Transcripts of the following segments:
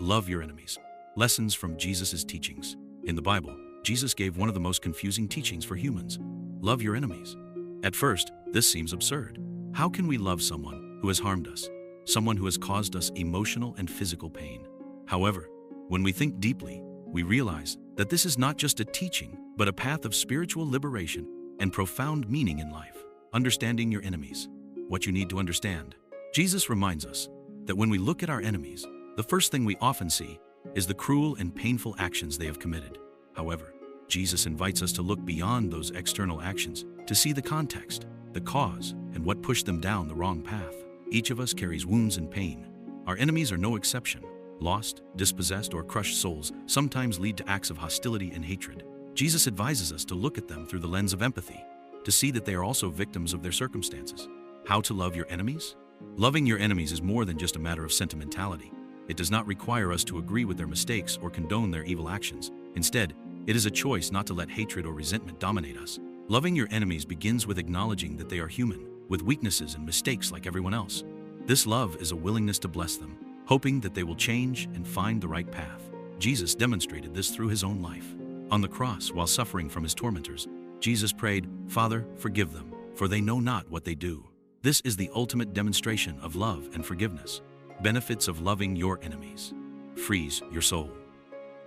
Love your enemies. Lessons from Jesus' teachings. In the Bible, Jesus gave one of the most confusing teachings for humans. Love your enemies. At first, this seems absurd. How can we love someone who has harmed us? Someone who has caused us emotional and physical pain? However, when we think deeply, we realize that this is not just a teaching, but a path of spiritual liberation and profound meaning in life. Understanding your enemies. What you need to understand. Jesus reminds us that when we look at our enemies, the first thing we often see is the cruel and painful actions they have committed. However, Jesus invites us to look beyond those external actions to see the context, the cause, and what pushed them down the wrong path. Each of us carries wounds and pain. Our enemies are no exception. Lost, dispossessed, or crushed souls sometimes lead to acts of hostility and hatred. Jesus advises us to look at them through the lens of empathy, to see that they are also victims of their circumstances. How to love your enemies? Loving your enemies is more than just a matter of sentimentality. It does not require us to agree with their mistakes or condone their evil actions. Instead, it is a choice not to let hatred or resentment dominate us. Loving your enemies begins with acknowledging that they are human, with weaknesses and mistakes like everyone else. This love is a willingness to bless them, hoping that they will change and find the right path. Jesus demonstrated this through his own life. On the cross, while suffering from his tormentors, Jesus prayed, "Father, forgive them, for they know not what they do." This is the ultimate demonstration of love and forgiveness. Benefits of loving your enemies. Frees your soul.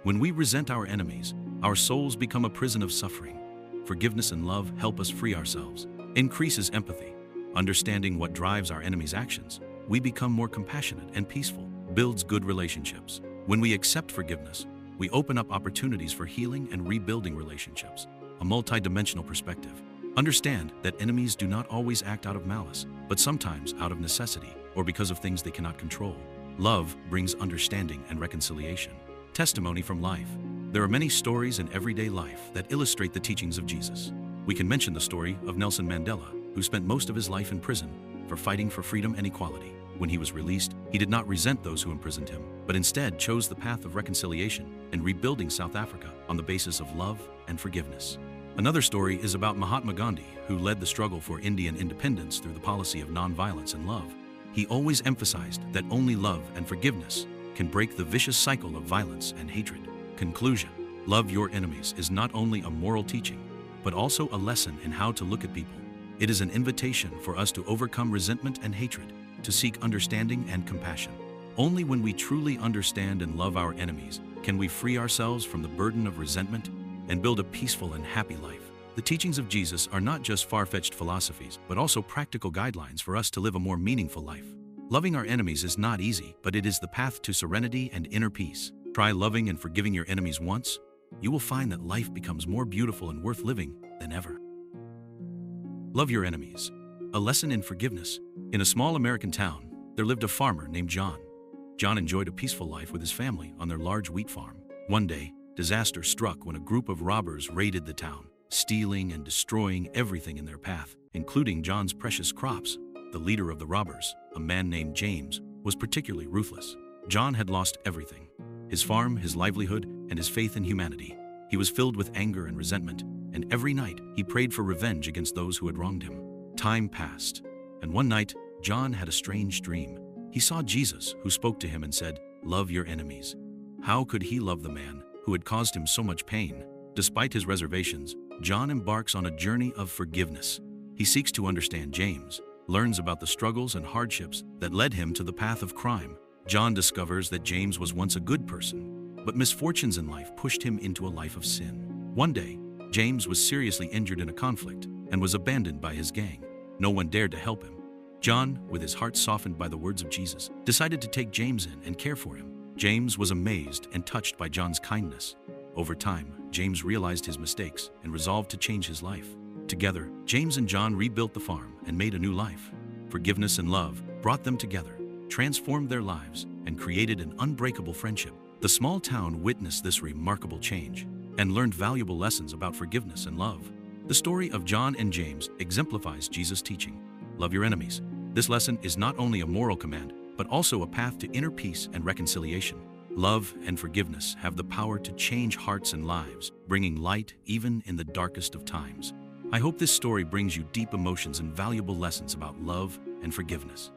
When we resent our enemies, our souls become a prison of suffering. Forgiveness and love help us free ourselves. Increases empathy. Understanding what drives our enemies' actions, we become more compassionate and peaceful. Builds good relationships. When we accept forgiveness, we open up opportunities for healing and rebuilding relationships. A multidimensional perspective. Understand that enemies do not always act out of malice, but sometimes out of necessity or because of things they cannot control. Love brings understanding and reconciliation. Testimony from life. There are many stories in everyday life that illustrate the teachings of Jesus. We can mention the story of Nelson Mandela, who spent most of his life in prison for fighting for freedom and equality. When he was released, he did not resent those who imprisoned him, but instead chose the path of reconciliation and rebuilding South Africa on the basis of love and forgiveness. Another story is about Mahatma Gandhi, who led the struggle for Indian independence through the policy of nonviolence and love. He always emphasized that only love and forgiveness can break the vicious cycle of violence and hatred. Conclusion: love your enemies is not only a moral teaching, but also a lesson in how to look at people. It is an invitation for us to overcome resentment and hatred, to seek understanding and compassion. Only when we truly understand and love our enemies can we free ourselves from the burden of resentment and build a peaceful and happy life. The teachings of Jesus are not just far-fetched philosophies, but also practical guidelines for us to live a more meaningful life. Loving our enemies is not easy, but it is the path to serenity and inner peace. Try loving and forgiving your enemies once. You will find that life becomes more beautiful and worth living than ever. Love your enemies. A lesson in forgiveness. In a small American town, there lived a farmer named John. John enjoyed a peaceful life with his family on their large wheat farm. One day, disaster struck when a group of robbers raided the town, stealing and destroying everything in their path, including John's precious crops. The leader of the robbers, a man named James, was particularly ruthless. John had lost everything: his farm, his livelihood, and his faith in humanity. He was filled with anger and resentment, and every night he prayed for revenge against those who had wronged him. Time passed, and one night, John had a strange dream. He saw Jesus, who spoke to him and said, "Love your enemies." How could he love the man who had caused him so much pain? Despite his reservations, John embarks on a journey of forgiveness. He seeks to understand James, learns about the struggles and hardships that led him to the path of crime. John discovers that James was once a good person, but misfortunes in life pushed him into a life of sin. One day, James was seriously injured in a conflict and was abandoned by his gang. No one dared to help him. John, with his heart softened by the words of Jesus, decided to take James in and care for him. James was amazed and touched by John's kindness. Over time, James realized his mistakes and resolved to change his life. Together, James and John rebuilt the farm and made a new life. Forgiveness and love brought them together, transformed their lives, and created an unbreakable friendship. The small town witnessed this remarkable change and learned valuable lessons about forgiveness and love. The story of John and James exemplifies Jesus' teaching: love your enemies. This lesson is not only a moral command, but also a path to inner peace and reconciliation. Love and forgiveness have the power to change hearts and lives, bringing light even in the darkest of times. I hope this story brings you deep emotions and valuable lessons about love and forgiveness.